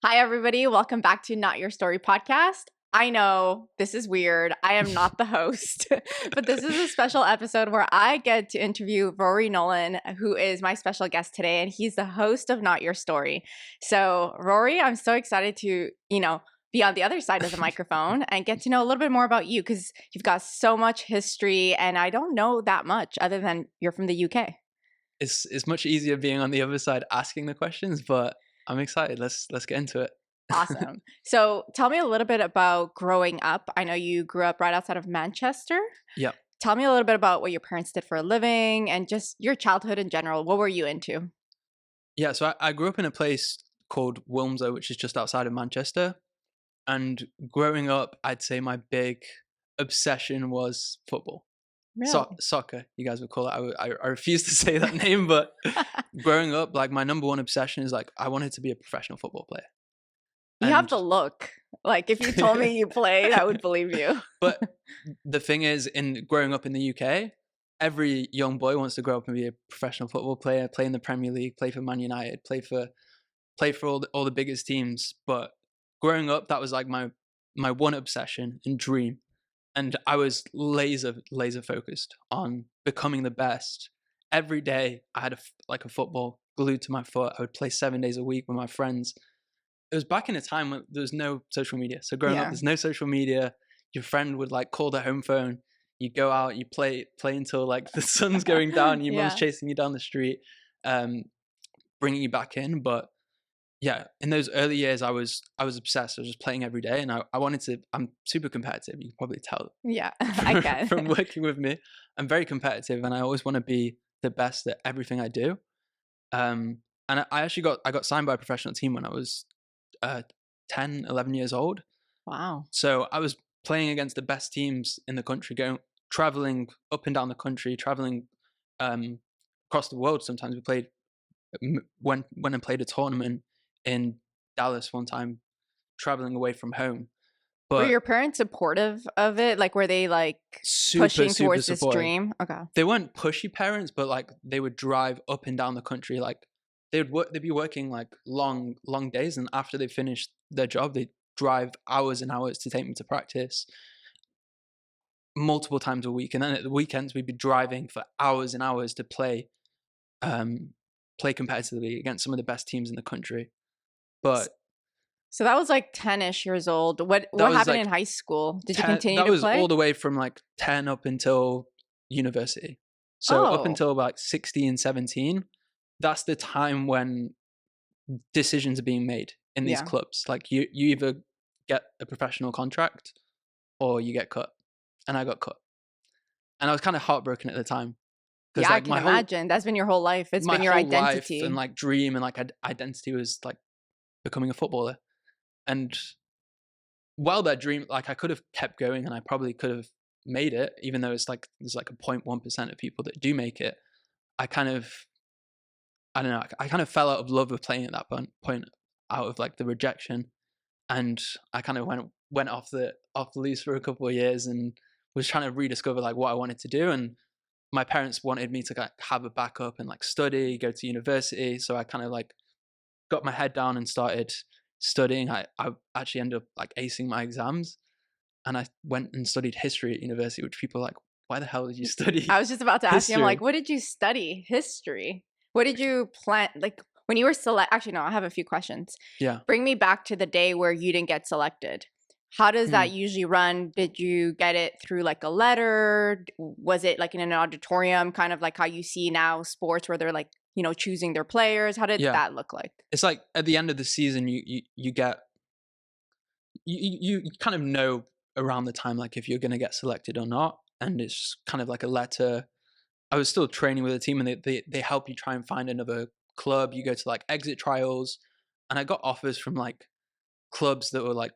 Hi, everybody. Welcome back to Not Your Story podcast. I know this is weird. I am not the host, but this is a special episode where I get to interview Rory Nolan, who is my special guest today, and he's the host of Not Your Story. So, Rory, I'm so excited to, be on the other side of the microphone and get to know a little bit more about you because you've got so much history, and I don't know that much other than you're from the UK. It's much easier being on the other side asking the questions, but I'm excited. Let's get into it. Awesome. So tell me a little bit about growing up. I know you grew up right outside of Manchester. Yeah. Tell me a little bit about what your parents did for a living and just your childhood in general. What were you into? Yeah, so I grew up in a place called Wilmslow, which is just outside of Manchester. And growing up, I'd say my big obsession was football. Really? Soccer, you guys would call it. I refuse to say that name, but growing up, like my number one obsession is like I wanted to be a professional football player. You have And the look. Like if you told me you played, I would believe you. But the thing is, in growing up in the UK, every young boy wants to grow up and be a professional football player, play in the Premier League, play for Man United, play for all the biggest teams. But growing up, that was like my one obsession and dream, and I was laser focused on becoming the best. Every day, I had like a football glued to my foot. I would play 7 days a week with my friends. It was back in a time when there was no social media. So growing up, Yeah. there's no social media. Your friend would like call the home phone. You go out, you play until like the sun's going down. Your mum's Yeah. chasing you down the street, um, bringing you back in. But yeah, in those early years, I was obsessed. I was just playing every day, and I wanted to. I'm super competitive. You can probably tell Yeah, I can. from working with me. I'm very competitive, and I always want to be the best at everything I do. And I actually got signed by a professional team when I was uh, 10, 11 years old. Wow. So I was playing against the best teams in the country, traveling up and down the country, traveling um, across the world. Sometimes we played when I played a tournament in Dallas one time, traveling away from home. Were But your parents supportive of it? Like were they like super pushing super towards this supportive. dream? Okay. They weren't pushy parents, but like they would drive up and down the country. Like they'd be working like long days, and after they finished their job, they'd drive hours and hours to take me to practice multiple times a week. And then at the weekends, we'd be driving for hours and hours to um, play competitively against some of the best teams in the country. But So that was like 10-ish years old. What that was happened in like high school? Did you 10, continue that to was play? all the way from like 10 up until university. So up Oh, until about 16, 17, that's the time when decisions are being made in these yeah. clubs. Like you either get a professional contract or you get cut. And I got cut. And I was kind of heartbroken at the time because Yeah, I like can imagine. That's been your whole life. It's my been your whole life and identity. like dream and like identity was like becoming a footballer. And while that dream, like I could have kept going and I probably could have made it, even though it's like there's like a 0.1% of people that do make it. I kind of, I don't know, I kind of fell out of love with playing at that point out of like the rejection, and I kind of went off the lease for a couple of years and was trying to rediscover like what I wanted to do. And my parents wanted me to like, have a backup and like study, go to university. So I kind of like got my head down and started studying. I actually ended up like acing my exams, and I went and studied history at university, which people are like, why the hell did you study I was just about to ask you, I'm like, history? what did you study? History. What did you plan? Like when you were actually, no, I have a few questions. Yeah. Bring me back to the day where you didn't get selected. How does Hmm. that usually run? Did you get it through like a letter? Was it like in an auditorium, kind of like how you see now sports where they're like, choosing their players? How did Yeah. that look like? It's like at the end of the season, you get you kind of know around the time like if you're going to get selected or not, and it's kind of like a letter. I was still training with a team, and they help you try and find another club. You go to like exit trials, and I got offers from like clubs that were like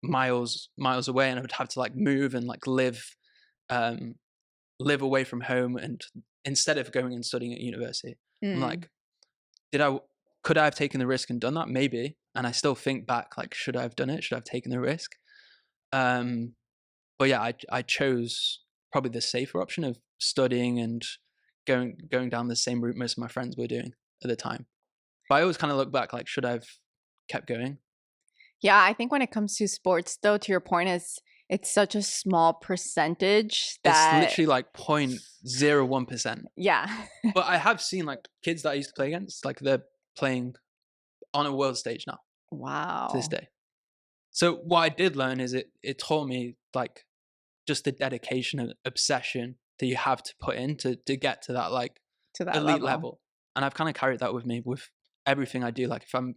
miles away, and I would have to like move and like um live away from home, and instead of going and studying at university. I'm Mm. like, did I could I have taken the risk and done that? Maybe. And I still think back like, should I have done it? Should I have taken the risk? um but yeah, I chose probably the safer option of studying and going down the same route most of my friends were doing at the time. But I always kind of look back like, should I have kept going? Yeah, I think when it comes to sports, though, to your point, is it's such a small percentage It's that, literally like 0.01%. yeah. But I have seen like kids that I used to play against, like they're playing on a world stage now to this Wow. day. So what I did learn is it taught me like just the dedication and obsession that you have to put in to get to that like To that elite level. level. And I've kind of carried that with me with everything I do. Like if I'm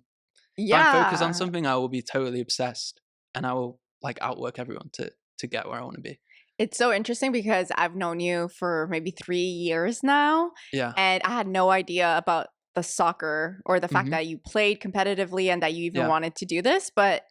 focused on Yeah. something, I will be totally obsessed and I will like outwork everyone to get where I want to be. It's so interesting because I've known you for maybe 3 years now, Yeah. and I had no idea about the soccer or the fact Hmm. that you played competitively and that you even Yeah. wanted to do this. But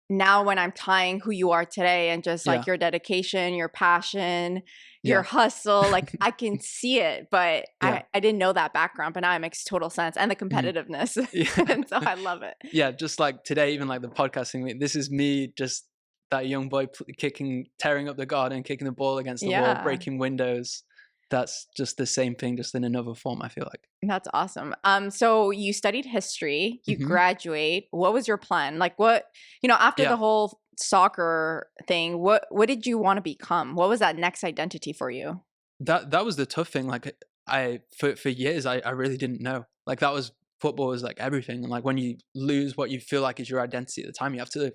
now when I'm tying who you are today and just Yeah. like your dedication, your passion, your Yeah. hustle, like I can see it, but Yeah. I didn't know that background, but now it makes total sense, and the Mhm. competitiveness. Yeah. And so I love it. Yeah, just like today, even like the podcasting, this is me just that young boy kicking, tearing up the garden, kicking the ball against the wall, Yeah. breaking windows. That's just the same thing, just in another form, I feel like. That's awesome. So you studied history, you Hmm. graduate. What was your plan? Like what, after the Yeah, whole soccer thing, what did you want to become? What was that next identity for you? that was the tough thing. Like I for years, I really didn't know. Like that was football was like everything, and like when you lose what you feel like is your identity at the time, you have to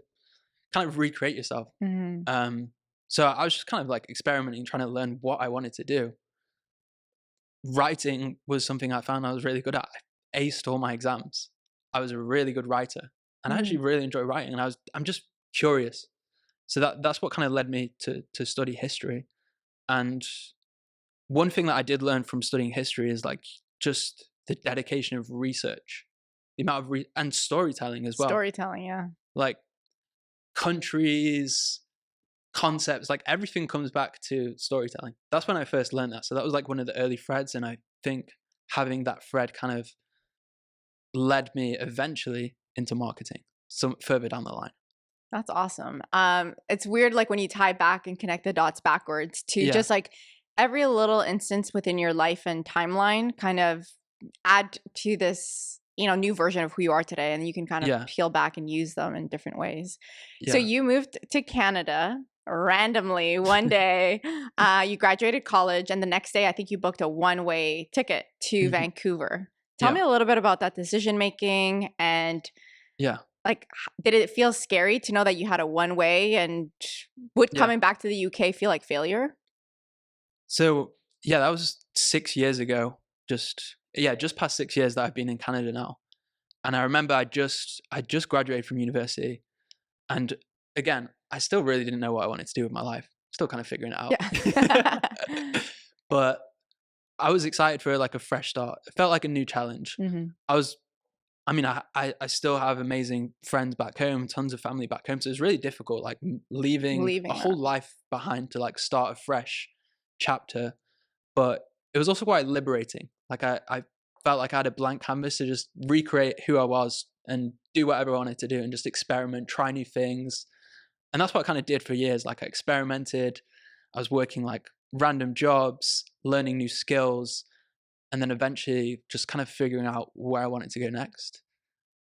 kind of recreate yourself. Mhm. Um, so I was just kind of like experimenting, trying to learn what I wanted to do. Writing was something I found I was really good at. I aced all my exams. I was a really good writer, and I actually Mhm. really enjoy writing. And I'm just curious. So that's what kind of led me to study history. And one thing that I did learn from studying history is like just the dedication of research, the amount of and storytelling as well. Storytelling, yeah. Like countries, concepts, like everything comes back to storytelling. That's when I first learned that. So that was like one of the early threads, and I think having that thread kind of led me eventually into marketing some further down the line. That's awesome. It's weird, like when you tie back and connect the dots backwards to Yeah, just like every little instance within your life and timeline kind of add to this, new version of who you are today. And you can kind of yeah, peel back and use them in different ways. So yeah. you moved to Canada randomly one day. You graduated college, and the next day, I think you booked a one-way ticket to Mhm. Vancouver. Tell Yeah, me a little bit about that decision making and yeah, like, did it feel scary to know that you had a one way, and would yeah. coming back to the UK feel like failure? So yeah, that was 6 years ago. Just past 6 years that I've been in Canada now. And I remember I just graduated from university, and again, I still really didn't know what I wanted to do with my life. Still kind of figuring it out. Yeah. But I was excited for like a fresh start. It felt like a new challenge. Mhm. I was I mean, I still have amazing friends back home, tons of family back home. So it's really difficult, like leaving a Leaving whole that. life behind to like start a fresh chapter. But it was also quite liberating. Like I felt like I had a blank canvas to just recreate who I was and do whatever I wanted to do and just experiment, try new things. And that's what I kind of did for years. Like I experimented. I was working like random jobs, learning new skills, and then eventually just kind of figuring out where I wanted to go next.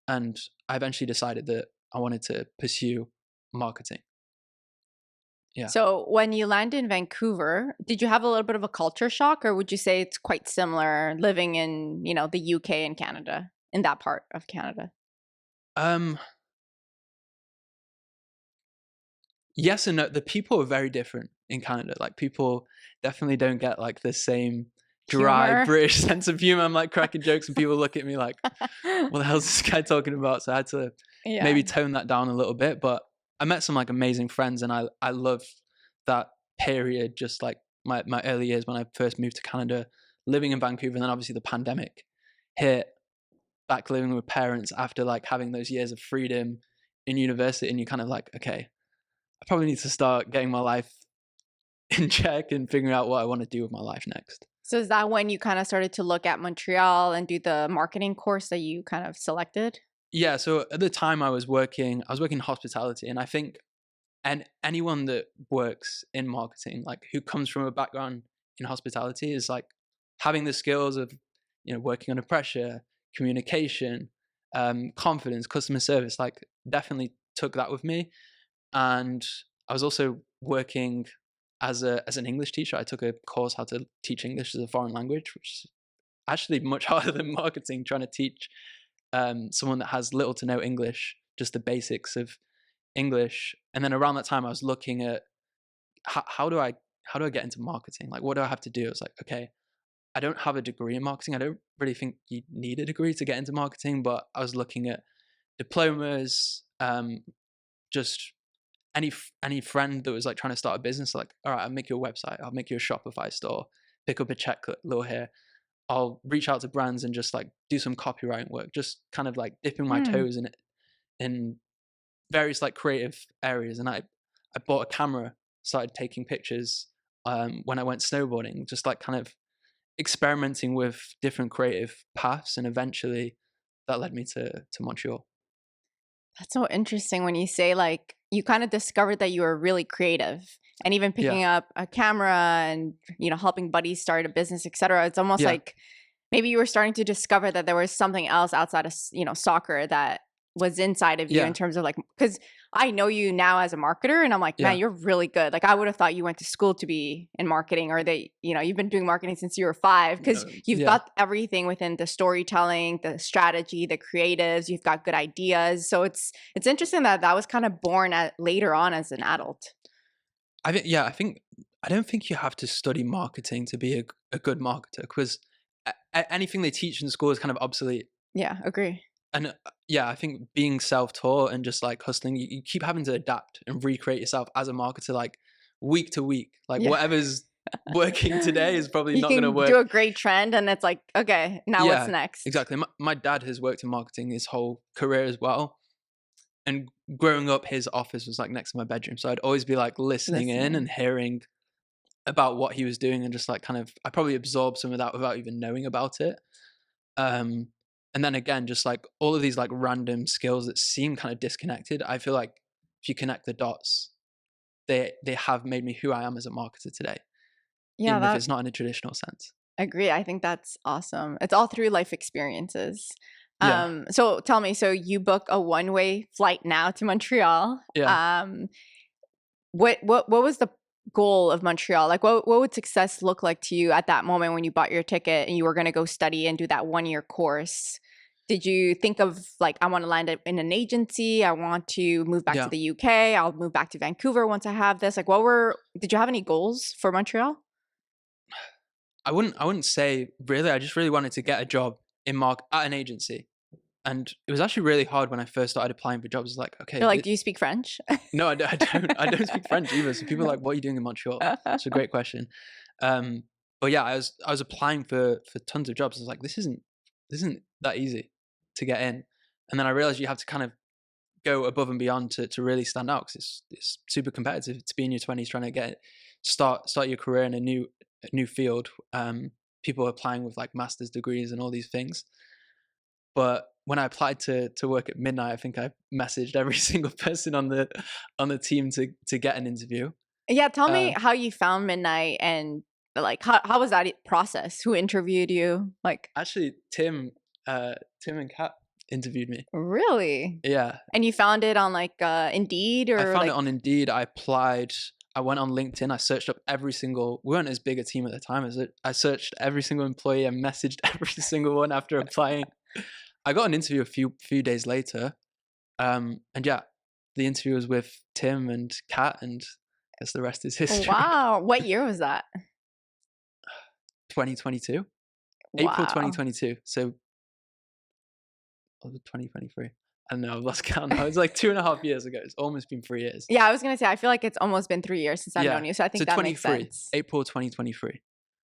And I eventually decided that I wanted to pursue marketing. Yeah. So when you landed in Vancouver, did you have a little bit of a culture shock, or would you say it's quite similar living in, the UK and Canada, in that part of Canada? Um, yes and no. The people are very different in Canada. Like people definitely don't get like the same dry Humor? British sense of humor. I'm like cracking jokes and people look at me like, what the hell's this guy talking about? So I had to Yeah. maybe tone that down a little bit. But I met some like amazing friends, and I loved that period, just like my early years when I first moved to Canada, living in Vancouver, and then obviously the pandemic hit, back living with parents after like having those years of freedom in university, and you're kind of like, okay, I probably need to start getting my life in check and figuring out what I want to do with my life next. So is that when you kind of started to look at Montreal and do the marketing course that you kind of selected? Yeah, so at the time I was working in hospitality, and I think and anyone that works in marketing, like who comes from a background in hospitality, is like having the skills of working under pressure, communication, confidence, customer service, like definitely took that with me. And I was also working as an English teacher. I took a course how to teach English as a foreign language, which is actually much harder than marketing, trying to teach someone that has little to no English, just the basics of English. And then around that time, I was looking at how do I get into marketing? Like, what do I have to do? I was like, okay, I don't have a degree in marketing. I don't really think you need a degree to get into marketing, but I was looking at diplomas, just any friend that was like trying to start a business, like, all right, I'll make you a website, I'll make you a Shopify store, pick up a check little here. I'll reach out to brands and just like do some copywriting work, just kind of like dipping my toes in it in various like creative areas. And I bought a camera, started taking pictures when I went snowboarding, just like kind of experimenting with different creative paths, and eventually that led me to Montreal. That's so interesting when you say like you kind of discovered that you were really creative, and even picking up a camera and helping buddies start a business, etc. It's almost like maybe you were starting to discover that there was something else outside of soccer that was inside of you in terms of like, because I know you now as a marketer, and I'm like, man, you're really good. Like, I would have thought you went to school to be in marketing, or that you've been doing marketing since you were 5, because you've got everything within the storytelling, the strategy, the creatives. You've got good ideas. So it's interesting that was kind of born later on as an adult. I don't think you have to study marketing to be a good marketer, because anything they teach in school is kind of obsolete. Yeah, agree. And I think being self-taught and just like hustling, you keep having to adapt and recreate yourself as a marketer, like week to week. Like whatever's working today is probably not going to work. You can do a great trend and it's like, okay, now what's next? Exactly. My dad has worked in marketing his whole career as well. And growing up, his office was like next to my bedroom. So I'd always be like listening in and hearing about what he was doing, and just like kind of, I probably absorbed some of that without even knowing about it. And then again, just like all of these like random skills that seem kind of disconnected, I feel like if you connect the dots, they have made me who I am as a marketer today. Yeah, even if it's not in a traditional sense. Agree. I think that's awesome. It's all through life experiences. So tell me, so you book a one-way flight now to Montreal. Yeah. What was the goal of Montreal? Like, what would success look like to you at that moment when you bought your ticket and you were going to go study and do that 1-year course? Did you think of like, I want to land in an agency, I want to move back to the UK, I'll move back to Vancouver once I have this? Like, did you have any goals for Montreal? I wouldn't say really. I just really wanted to get a job at an agency. And it was actually really hard when I first started applying for jobs. It's like, okay. You're like, do you speak French? No, I don't. I don't speak French either. So people are like, what are you doing in Montreal? It's a great question. But yeah, I was applying for tons of jobs. I was like, this isn't that easy to get in. And then I realized you have to kind of go above and beyond to really stand out, because it's super competitive to be in your 20s trying to start your career in a new field. People are applying with like master's degrees and all these things. But when I applied to work at Midnight, I think I messaged every single person on the team to get an interview. Yeah, tell me how you found Midnight, and like how was that process? Who interviewed you? Like, actually, Tim and Kat interviewed me. Really? Yeah. And you found it on like Indeed, or I found it on Indeed. I applied. I went on LinkedIn. I searched up we weren't as big a team at the time as it. I searched every single employee and messaged every single one after applying. I got an interview a few days later. And yeah, the interview was with Tim and Kat, and I guess the rest is history. Wow. What year was that? 2022. Wow. April 2022. So 2023. I don't know, I've lost count now. It's like 2.5 years ago. It's almost been 3 years. Yeah, I was going to say, I feel like it's almost been 3 years since I've known you. So I think that makes sense. April 2023.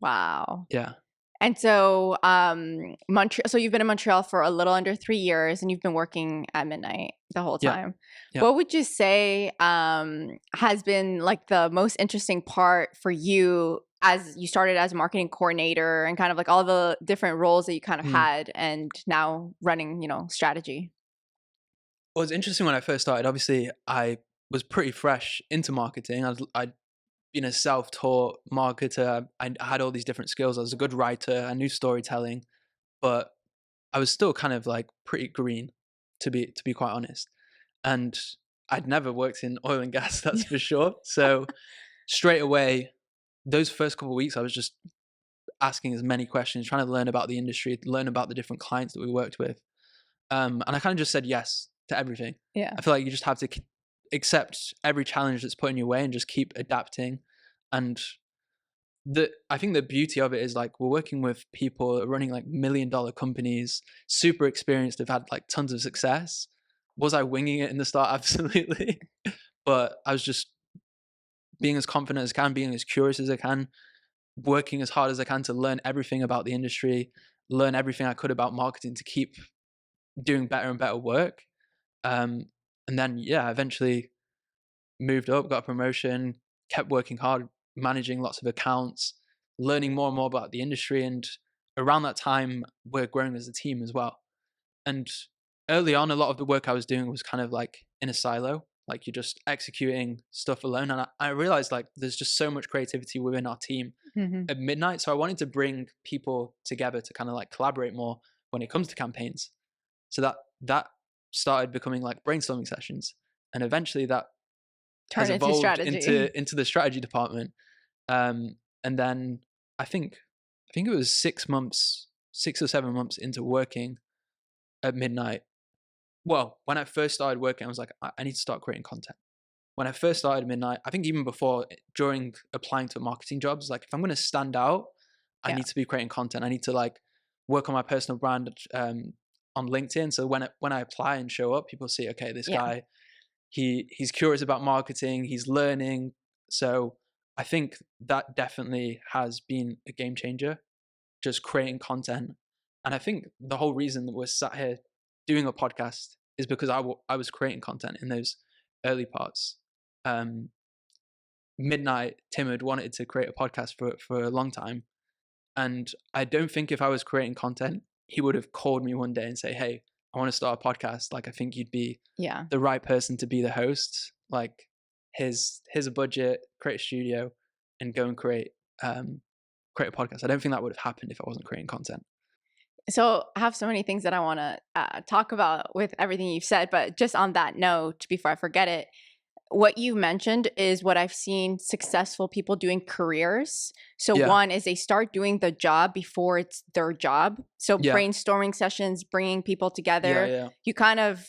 Wow. Yeah. And so so you've been in Montreal for a little under 3 years, and you've been working at Midnight the whole time. Yeah. What would you say has been like the most interesting part for you as you started as a marketing coordinator, and kind of like all the different roles that you kind of had, and now running, strategy? Well, it was interesting when I first started. Obviously, I was pretty fresh into marketing. I'd been a self-taught marketer. I had all these different skills. I was a good writer. I knew storytelling, but I was still kind of like pretty green, to be quite honest. And I'd never worked in oil and gas, that's for sure. So straight away, those first couple of weeks, I was just asking as many questions, trying to learn about the industry, learn about the different clients that we worked with. And I kind of just said yes to everything. Yeah. I feel like you just have to accept every challenge that's put in your way and just keep adapting. And I think the beauty of it is like we're working with people running like $1 million companies, super experienced, have had like tons of success. Was I winging it in the start? Absolutely. But I was just being as confident as I can, being as curious as I can, working as hard as I can to learn everything about the industry, learn everything I could about marketing to keep doing better and better work. And then, yeah, eventually moved up, got a promotion, kept working hard, managing lots of accounts, learning more and more about the industry. And around that time, we're growing as a team as well. And early on, a lot of the work I was doing was kind of like in a silo, like you're just executing stuff alone. And I realized like there's just so much creativity within our team at Midnight. So I wanted to bring people together to kind of like collaborate more when it comes to campaigns. So that started becoming like brainstorming sessions. And eventually that has Turn into evolved strategy. into the strategy department. And then I think it was 6 months, 6 or 7 months into working at Midnight. Well, when I first started working, I was like, I need to start creating content. When I first started at Midnight, I think even before, during applying to marketing jobs, like if I'm going to stand out, I Yeah. need to be creating content. I need to like work on my personal brand on LinkedIn. So when I apply and show up, people see, okay, this Yeah. guy, he's curious about marketing, he's learning. So I think that definitely has been a game changer, just creating content. And I think the whole reason that we're sat here doing a podcast is because I was creating content in those early parts. Midnight, Tim had wanted to create a podcast for a long time. And I don't think if I was creating content, he would have called me one day and say, hey, I want to start a podcast. Like, I think you'd be the right person to be the host. Like, here's a budget, create a studio, and go and create a podcast. I don't think that would have happened if I wasn't creating content. So I have so many things that I want to talk about with everything you've said, but just on that note, before I forget it, what you mentioned is what I've seen successful people doing careers. So one is they start doing the job before it's their job. So brainstorming sessions, bringing people together. You kind of,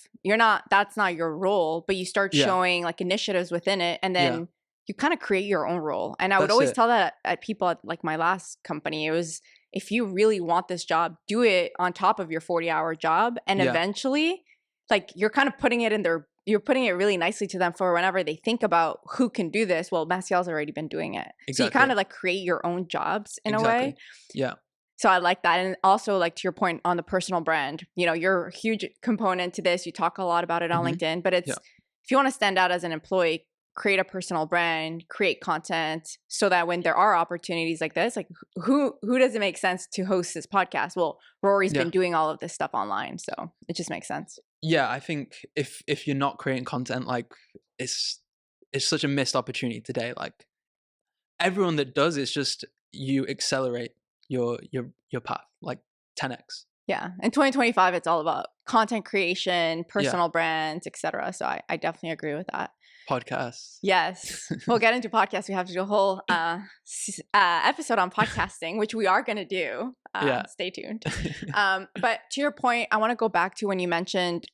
that's not your role, but you start showing like initiatives within it, and then you kind of create your own role. And I would always tell that at people at like my last company. It was, if you really want this job, do it on top of your 40-hour job. And eventually, like you're kind of putting it in their, you're putting it really nicely to them for whenever they think about who can do this. Well, Massiel's already been doing it. Exactly. So you kind of like create your own jobs in a way. Yeah. So I like that. And also like to your point on the personal brand, you're a huge component to this. You talk a lot about it on LinkedIn, but it's, if you want to stand out as an employee, create a personal brand, create content so that when there are opportunities like this, like who does it make sense to host this podcast? Well, Rory's been doing all of this stuff online, so it just makes sense. Yeah, I think if you're not creating content, like it's such a missed opportunity today. Like everyone that does, it's just you accelerate your path like 10x. Yeah, in 2025, it's all about content creation, personal brands, etc. So I definitely agree with that. Podcasts. Yes. We'll get into podcasts. We have to do a whole episode on podcasting, which we are going to do. Stay tuned. But to your point, I want to go back to when you mentioned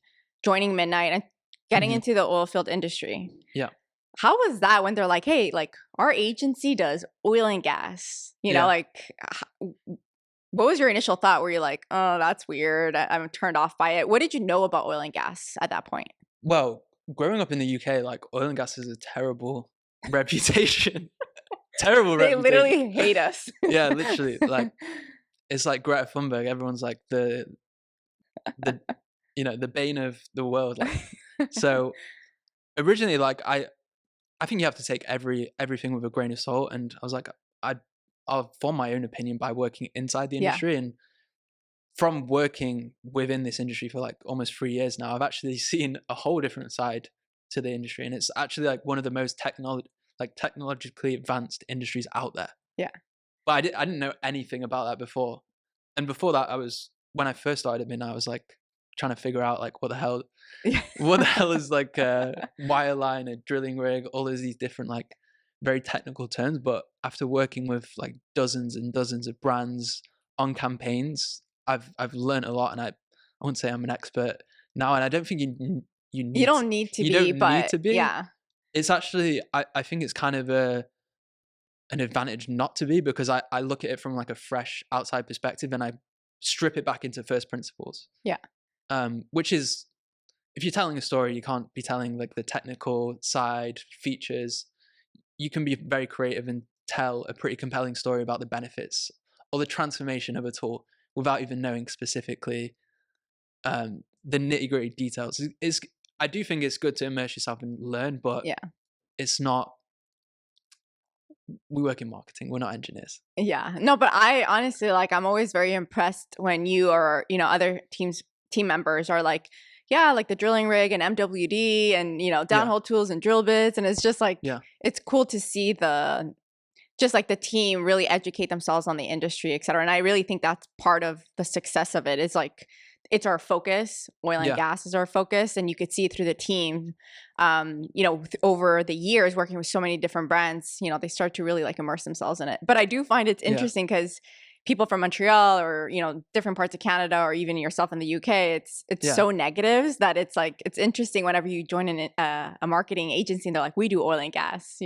joining Midnight and getting into the oil field industry. Yeah. How was that when they're like, hey, like our agency does oil and gas, like what was your initial thought? Were you like, oh, that's weird, I'm turned off by it? What did you know about oil and gas at that point? Well, growing up in the UK, like oil and gas is a terrible reputation. Terrible they reputation. They literally hate us. Yeah, literally. Like it's like Greta Thunberg. Everyone's like the bane of the world. Like, so originally, like I think you have to take everything with a grain of salt. And I was like, I'll form my own opinion by working inside the industry. And from working within this industry for like almost 3 years now, I've actually seen a whole different side to the industry. And it's actually like one of the most technologically advanced industries out there. Yeah. But I didn't know anything about that before. And before that, when I first started at Midnight, I was like, trying to figure out like what the hell Yeah. is like a wireline, a drilling rig, all of these different like very technical terms. But after working with like dozens and dozens of brands on campaigns, I've learned a lot, and I wouldn't say I'm an expert now, and I don't think you You need don't need to you be, don't need but to be. yeah. It's actually I think it's kind of an advantage not to be, because I look at it from like a fresh outside perspective, and I strip it back into first principles. Yeah. Which is, if you're telling a story, you can't be telling like the technical side features. You can be very creative and tell a pretty compelling story about the benefits or the transformation of a tool without even knowing specifically the nitty gritty details. I do think it's good to immerse yourself and learn, but Yeah. it's not. We work in marketing. We're not engineers. Yeah. No, but I honestly, like, I'm always very impressed when you or, other team members are like, yeah, like the drilling rig and MWD and, Yeah. downhole tools and drill bits. And it's just like, Yeah. it's cool to see just like the team really educate themselves on the industry, et cetera. And I really think that's part of the success of it, is like, it's our focus. Oil and Yeah. gas is our focus. And you could see through the team, over the years working with so many different brands, they start to really like immerse themselves in it. But I do find it's interesting because people from Montreal or, different parts of Canada, or even yourself in the UK, it's so negative that it's like, it's interesting whenever you join a marketing agency and they're like, we do oil and gas,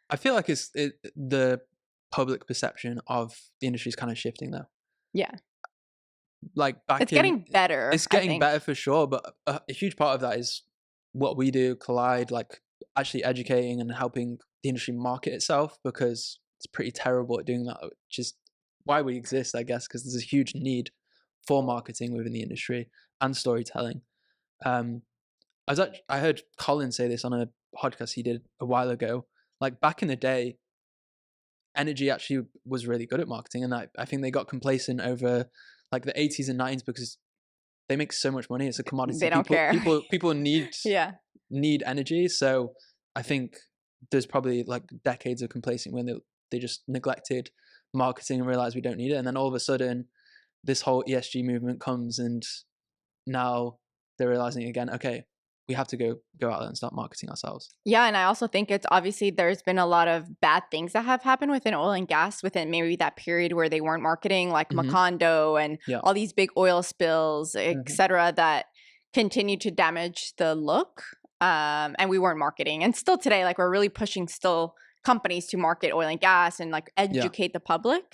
I feel like the public perception of the industry is kind of shifting though. Yeah. Like It's getting better. It's getting better for sure, but a huge part of that is what we do, Collide, like actually educating and helping the industry market itself, because it's pretty terrible at doing that, which is why we exist, I guess, because there's a huge need for marketing within the industry and storytelling. I heard Colin say this on a podcast he did a while ago. Like back in the day, energy actually was really good at marketing, and I think they got complacent over like the 80s and 90s because they make so much money. It's a commodity. They don't care. People need need energy. So I think there's probably like decades of complacent when they just neglected marketing and realized we don't need it. And then all of a sudden, this whole ESG movement comes, and now they're realizing again, okay, we have to go out there and start marketing ourselves. Yeah, and I also think it's obviously there's been a lot of bad things that have happened within oil and gas within maybe that period where they weren't marketing, like Macondo and all these big oil spills, et cetera, that continue to damage the look. And we weren't marketing. And still today, like we're really pushing still companies to market oil and gas and like educate the public.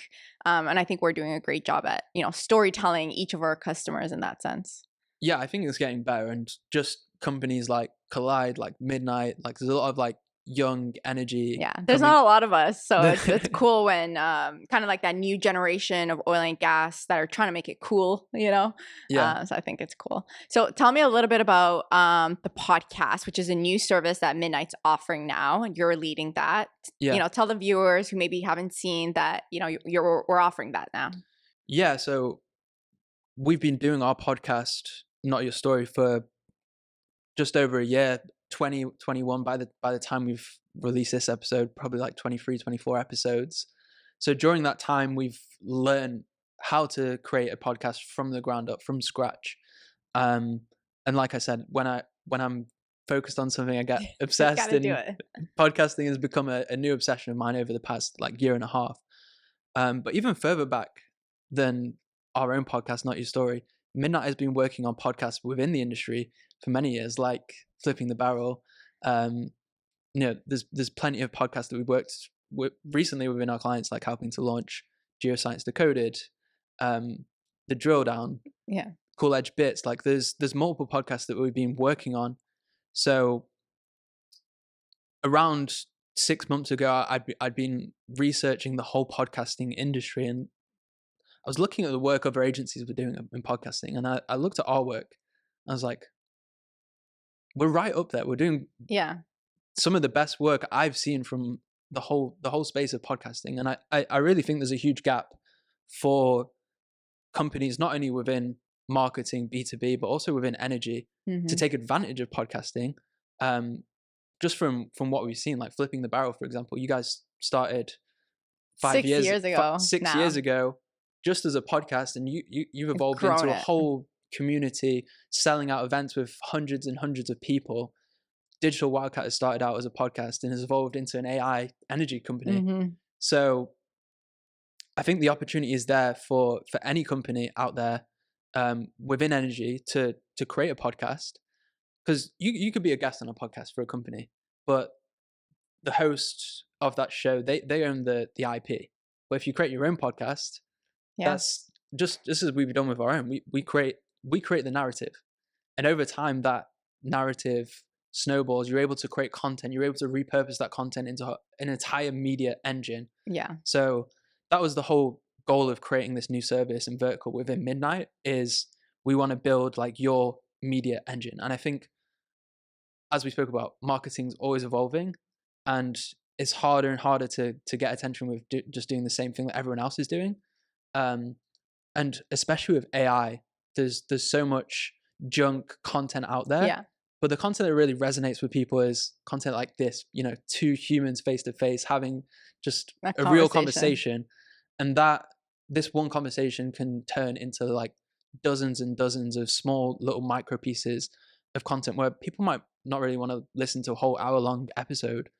And I think we're doing a great job at, storytelling each of our customers in that sense. Yeah, I think it's getting better, and just companies like Collide, like Midnight, like there's a lot of like young energy. Yeah, there's not a lot of us, so it's cool when kind of like that new generation of oil and gas that are trying to make it cool, Yeah. So I think it's cool. So tell me a little bit about the podcast, which is a new service that Midnight's offering now, and you're leading that. Yeah. Tell the viewers who maybe haven't seen that, we're offering that now. Yeah, so we've been doing our podcast, Not Your Story, for just over a year, 2021 by the time we've released this episode, probably like 23, 24 episodes. So during that time, we've learned how to create a podcast from the ground up, from scratch. And like I said, when I'm focused on something, I get obsessed, and podcasting has become a new obsession of mine over the past like year and a half. But even further back than our own podcast, Not Your Story, Midnight has been working on podcasts within the industry for many years, like Flipping the Barrel. There's plenty of podcasts that we've worked with recently within our clients, like helping to launch Geoscience Decoded, The Drill Down, Cool Edge Bits. Like there's multiple podcasts that we've been working on. So around 6 months ago, I'd been researching the whole podcasting industry, and I was looking at the work other agencies were doing in podcasting, and I looked at our work. I was like, we're right up there. We're doing some of the best work I've seen from the whole space of podcasting. And I really think there's a huge gap for companies, not only within marketing, B2B, but also within energy, to take advantage of podcasting. Just from what we've seen, like Flipping the Barrel, for example, you guys started 6 years ago, just as a podcast, and you've evolved into a whole community, selling out events with hundreds and hundreds of people. Digital Wildcat has started out as a podcast and has evolved into an AI energy company. Mm-hmm. So I think the opportunity is there for any company out there within energy to create a podcast, because you could be a guest on a podcast for a company, but the host of that show, they own the IP. But if you create your own podcast, Yeah. that's just as we've done with our own. We create the narrative, and over time that narrative snowballs. You're able to create content. You're able to repurpose that content into an entire media engine. Yeah. So that was the whole goal of creating this new service and vertical within Midnight, is we want to build like your media engine. And I think, as we spoke about, marketing's always evolving, and it's harder and harder to get attention with just doing the same thing that everyone else is doing. And especially with AI, there's so much junk content out there. Yeah. But the content that really resonates with people is content like this, two humans face to face having just a real conversation. And that this one conversation can turn into like dozens and dozens of small little micro pieces of content where people might not really want to listen to a whole hour-long episode,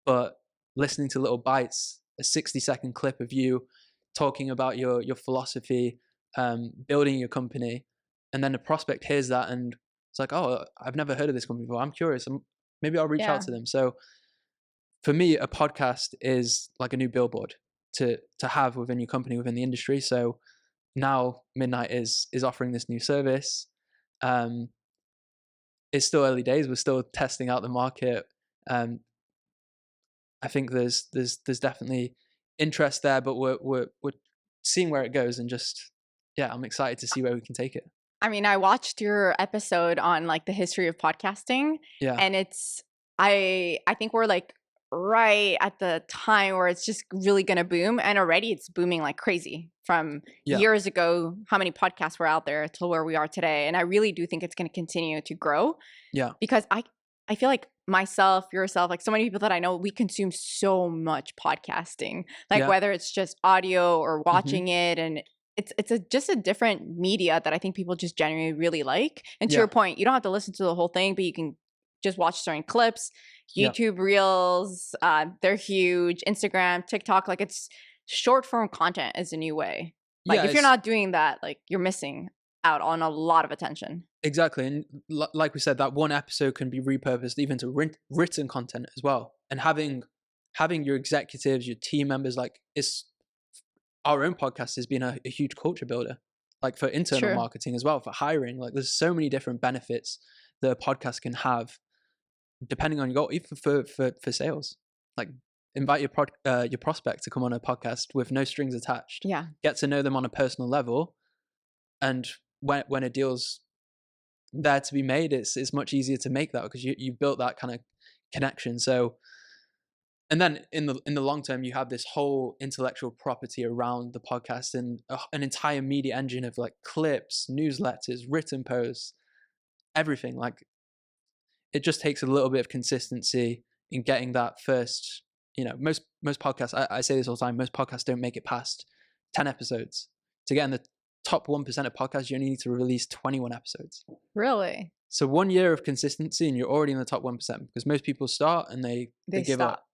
but listening to little bites, a 60-second clip of you talking about your philosophy, building your company, and then a prospect hears that and it's like, oh, I've never heard of this company before. I'm curious. Maybe I'll reach out to them. So for me, a podcast is like a new billboard to have within your company, within the industry. So now Midnight is offering this new service. It's still early days. We're still testing out the market. I think there's definitely interest there, but we're seeing where it goes, and just I'm excited to see where we can take it. I mean, I watched your episode on like the history of podcasting, and I think we're like right at the time where it's just really going to boom, and already it's booming like crazy from years ago, how many podcasts were out there to where we are today. And I really do think it's going to continue to grow. Yeah. Because I feel like myself, yourself, like so many people that I know, we consume so much podcasting, like whether it's just audio or watching it, and it's just a different media that I think people just genuinely really like. And to your point, you don't have to listen to the whole thing, but you can just watch certain clips. YouTube Reels, they're huge. Instagram, TikTok, like it's short form content is a new way. Like if you're not doing that, like you're missing out on a lot of attention. Exactly. And like we said, that one episode can be repurposed even to written content as well. And having your executives, your team members, like our own podcast has been a huge culture builder, like for internal marketing as well, for hiring. Like there's so many different benefits that a podcast can have depending on your goal, even for sales. Like invite your prospect to come on a podcast with no strings attached. Yeah. Get to know them on a personal level. And when a deal's there to be made, it's much easier to make that because you've built that kind of connection. So, and then in the long term, you have this whole intellectual property around the podcast and an entire media engine of like clips, newsletters, written posts, everything. Like it just takes a little bit of consistency in getting that first. Most podcasts, I say this all the time, most podcasts don't make it past 10 episodes. To get in the top 1% of podcasts, you only need to release 21 episodes. Really? So 1 year of consistency and you're already in the top 1%, because most people start and they give up.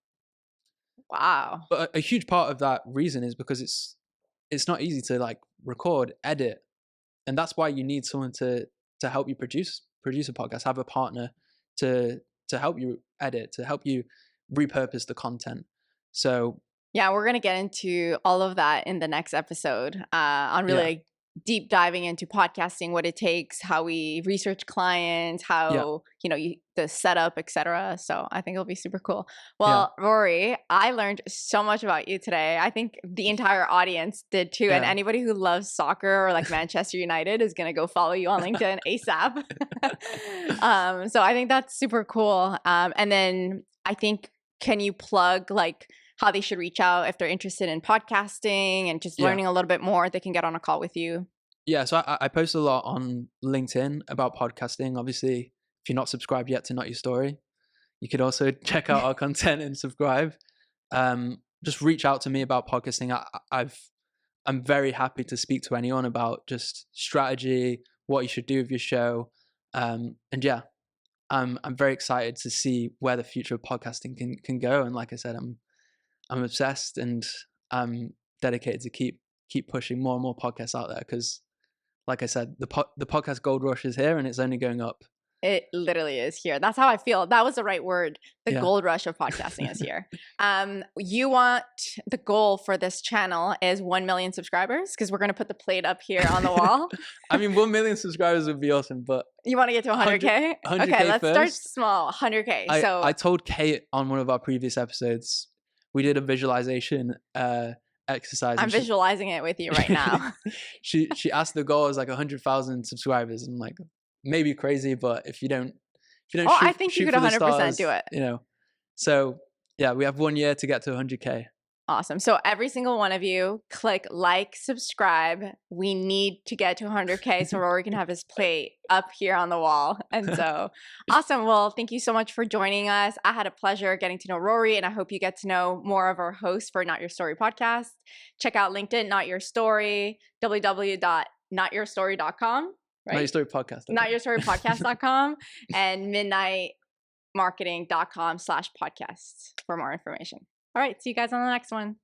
Wow. But a huge part of that reason is because it's not easy to like record, edit. And that's why you need someone to help you produce a podcast, have a partner to help you edit, to help you repurpose the content. So yeah, we're going to get into all of that in the next episode on really like deep diving into podcasting, what it takes, how we research clients, how, the setup, etc. So I think it'll be super cool. Well, Rory, I learned so much about you today. I think the entire audience did too. And anybody who loves soccer or like Manchester United is going to go follow you on LinkedIn ASAP. So I think that's super cool. And then I think, can you plug like how they should reach out if they're interested in podcasting and just learning a little bit more? They can get on a call with you. Yeah, so I post a lot on LinkedIn about podcasting. Obviously, if you're not subscribed yet to Not Your Story, you could also check out our content and subscribe. Just reach out to me about podcasting. I'm very happy to speak to anyone about just strategy, what you should do with your show. And yeah, I'm very excited to see where the future of podcasting can go. And like I said, I'm obsessed, and I'm dedicated to keep pushing more and more podcasts out there, because like I said, the podcast gold rush is here, and it's only going up. It literally is here. That's how I feel. That was the right word. The Yeah. gold rush of podcasting is here. You want, the goal for this channel is 1 million subscribers, because we're going to put the plate up here on the wall. I mean, 1 million subscribers would be awesome, but You want to get to 100K? 100K Okay, let's start first. small. 100K. I told Kate on one of our previous episodes, we did a visualization exercise. I'm visualizing it with you right now. she asked, the goal is like 100,000 subscribers. I'm like, maybe crazy, but if you don't I think you could 100% do it. You know. So yeah, we have 1 year to get to 100K. Awesome. So every single one of you, click like, subscribe. We need to get to 100K so Rory can have his plate up here on the wall. And so awesome. Well, thank you so much for joining us. I had a pleasure getting to know Rory, and I hope you get to know more of our hosts for Not Your Story podcast. Check out LinkedIn, Not Your Story, www.notyourstory.com. Right? Not Your Story Podcast. Notyourstorypodcast.com and midnightmarketing.com/podcast for more information. All right. See you guys on the next one.